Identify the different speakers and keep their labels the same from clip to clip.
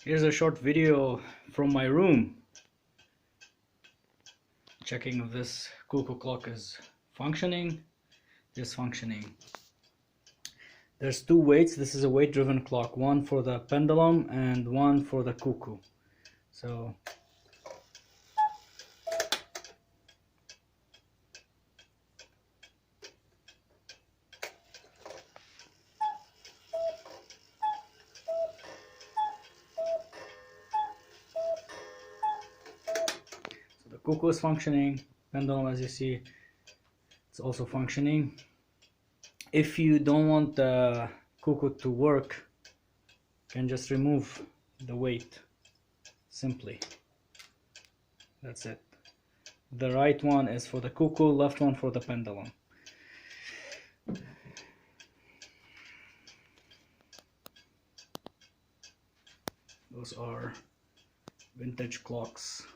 Speaker 1: Here's a short video from my room, checking if this Cuckoo clock is functioning. It is functioning. There's two weights. This is a weight driven clock, one for the pendulum and one for the Cuckoo. So the Cuckoo is functioning, pendulum, as you see, it's also functioning. If you don't want the Cuckoo to work, you can just remove the weight simply. That's it. The right one is for the Cuckoo, left one for the pendulum. Those are vintage clocks.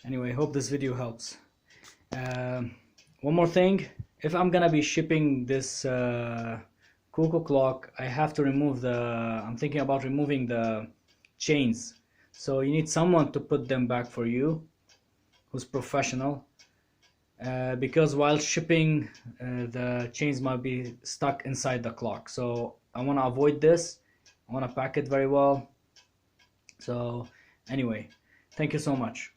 Speaker 1: Anyway, hope this video helps. One more thing, if I'm gonna be shipping this Cuckoo clock, I have to remove I'm thinking about removing the chains. So you need someone to put them back for you, who's professional, because while shipping, the chains might be stuck inside the clock. So I want to avoid this. I want to pack it very well. So anyway, thank you so much.